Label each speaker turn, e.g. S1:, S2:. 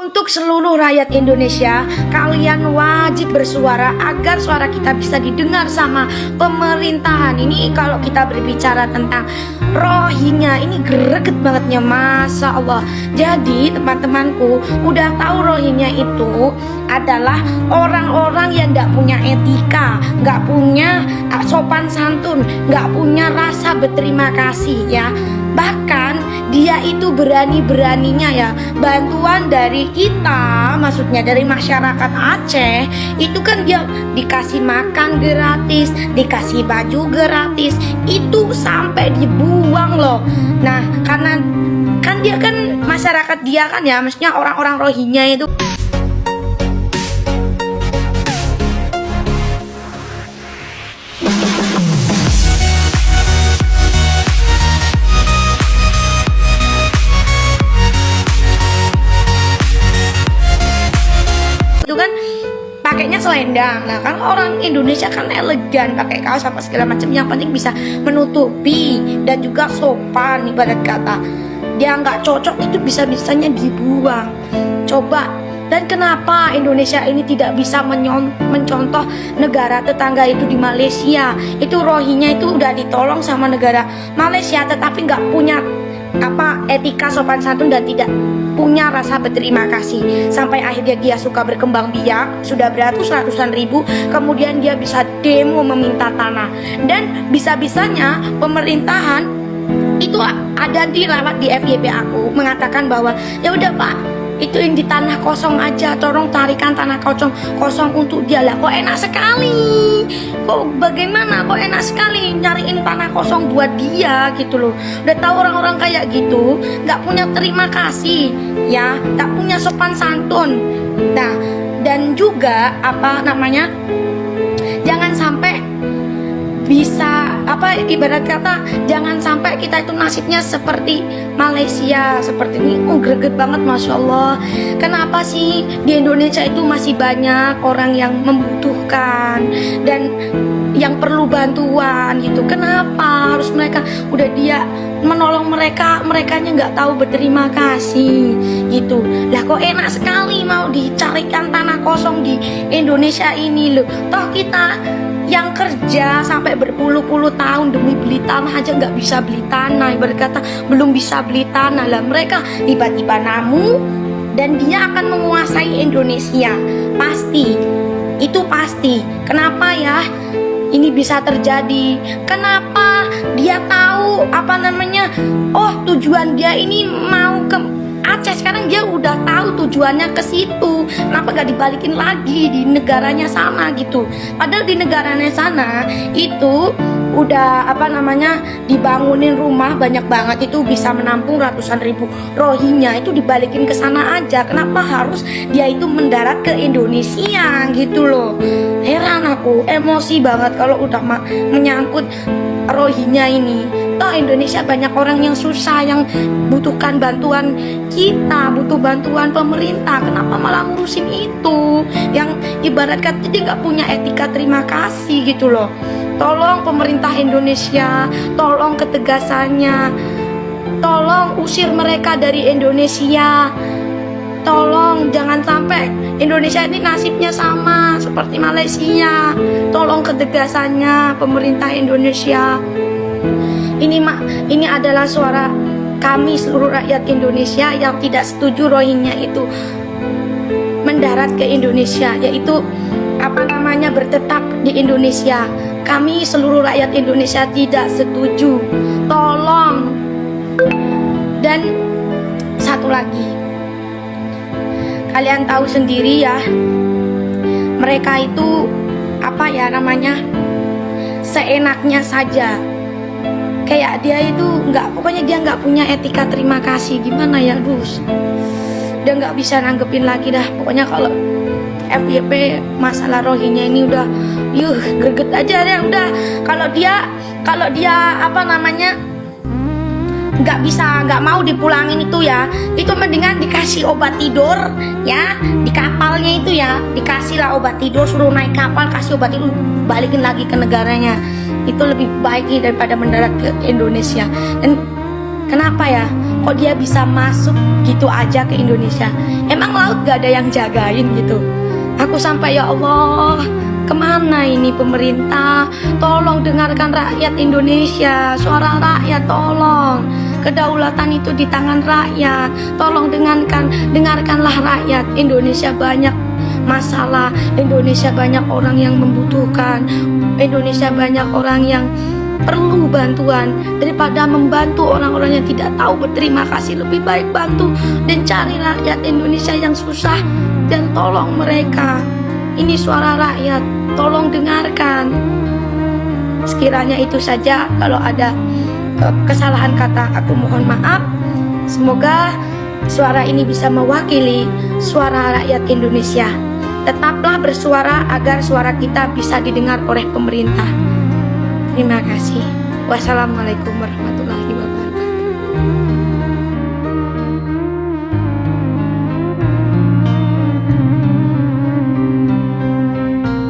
S1: Untuk seluruh rakyat Indonesia, kalian wajib bersuara agar suara kita bisa didengar sama pemerintahan. Ini kalau kita berbicara tentang Rohingya, ini greget bangetnya, Masya Allah. Jadi teman-temanku, udah tahu Rohingya itu adalah orang-orang yang gak punya etika, gak punya sopan santun, gak punya rasa berterima kasih ya. Bahkan dia itu berani-beraninya ya, bantuan dari kita, maksudnya dari masyarakat Aceh, itu kan dia dikasih makan gratis, dikasih baju gratis, itu sampai dibuang loh. Nah, karena kan dia kan masyarakat dia kan ya, maksudnya orang-orang Rohingya itu kan pakainya selendang. Nah kan orang Indonesia kan elegan, pakai kaos apa segala macam, yang penting bisa menutupi dan juga sopan. Ibarat kata dia nggak cocok itu bisa-bisanya dibuang. Coba, dan kenapa Indonesia ini tidak bisa mencontoh negara tetangga itu di Malaysia? Itu Rohingya itu udah ditolong sama negara Malaysia, tetapi nggak punya etika sopan santun dan tidak punya rasa berterima kasih, sampai akhirnya dia suka berkembang biak, sudah beratus-ratusan ribu, kemudian dia bisa demo meminta tanah, dan bisa-bisanya pemerintahan itu ada di lewat di FYP aku mengatakan bahwa ya udah Pak, itu yang di tanah kosong aja, tolong tarikan tanah kosong untuk dia. Lah kok enak sekali, kok bagaimana, kok enak sekali nyariin tanah kosong buat dia gitu loh. Udah tahu orang-orang kayak gitu nggak punya terima kasih ya, nggak punya sopan santun. Nah, dan juga jangan sampai bisa ibarat kata jangan sampai kita itu nasibnya seperti Malaysia seperti ini. Greget banget, Masya Allah. Kenapa sih di Indonesia itu masih banyak orang yang membutuhkan dan yang perlu bantuan gitu? Kenapa harus mereka udah dia menolong merekanya nggak tahu berterima kasih gitu? Lah kok enak sekali mau dicarikan tanah kosong di Indonesia ini loh. Toh kita yang kerja sampai berpuluh-puluh tahun demi beli tanah aja nggak bisa beli tanah, ibarat kata belum bisa beli tanah. Lah mereka tiba-tiba namu dan dia akan menguasai Indonesia, pasti, itu pasti. Kenapa ya ini bisa terjadi? Kenapa dia tahu oh tujuan dia ini mau ke Aceh, sekarang dia udah tahu tujuannya ke situ, kenapa gak dibalikin lagi di negaranya sana gitu? Padahal di negaranya sana itu udah dibangunin rumah banyak banget, itu bisa menampung ratusan ribu Rohingya, itu dibalikin ke sana aja. Kenapa harus dia itu mendarat ke Indonesia gitu loh? Heran aku, emosi banget kalau udah menyangkut Rohingya ini. Toh Indonesia banyak orang yang susah, yang butuhkan bantuan kita, butuh bantuan pemerintah. Kenapa malah ngurusin itu? Yang ibarat kata dia nggak punya etika terima kasih gitu loh. Tolong pemerintah Indonesia, tolong ketegasannya, tolong usir mereka dari Indonesia. Tolong jangan sampai Indonesia ini nasibnya sama seperti Malaysia. Tolong ketegasannya pemerintah Indonesia. Ini adalah suara kami seluruh rakyat Indonesia yang tidak setuju Rohingya itu mendarat ke Indonesia, yaitu bertetap di Indonesia. Kami seluruh rakyat Indonesia tidak setuju. Tolong. Dan satu lagi, kalian tahu sendiri ya, mereka itu seenaknya saja. Kayak dia itu pokoknya dia nggak punya etika terima kasih. Gimana ya, udah nggak bisa nanggepin lagi dah. Pokoknya kalau FYP masalah Rohingya ini udah greget aja deh udah. Kalau dia nggak mau dipulangin itu ya, itu mendingan dikasih obat tidur ya, di kapalnya itu ya, dikasih lah obat tidur, suruh naik kapal, kasih obat tidur, balikin lagi ke negaranya. Itu lebih baik daripada mendarat ke Indonesia. Dan Kenapa ya? Kok dia bisa masuk gitu aja ke Indonesia? Emang laut gak ada yang jagain gitu? Aku sampai, ya Allah, kemana ini pemerintah? Tolong dengarkan rakyat Indonesia, suara rakyat, tolong. Kedaulatan itu di tangan rakyat. Tolong dengarkanlah rakyat. Indonesia banyak masalah, Indonesia banyak orang yang membutuhkan, Indonesia banyak orang yang perlu bantuan. Daripada membantu orang-orang yang tidak tahu berterima kasih, lebih baik bantu dan cari rakyat Indonesia yang susah dan tolong mereka. Ini suara rakyat, tolong dengarkan. Sekiranya itu saja, kalau ada kesalahan kata aku mohon maaf. Semoga suara ini bisa mewakili suara rakyat Indonesia. Tetaplah bersuara agar suara kita bisa didengar oleh pemerintah. Terima kasih. Wassalamualaikum warahmatullahi wabarakatuh.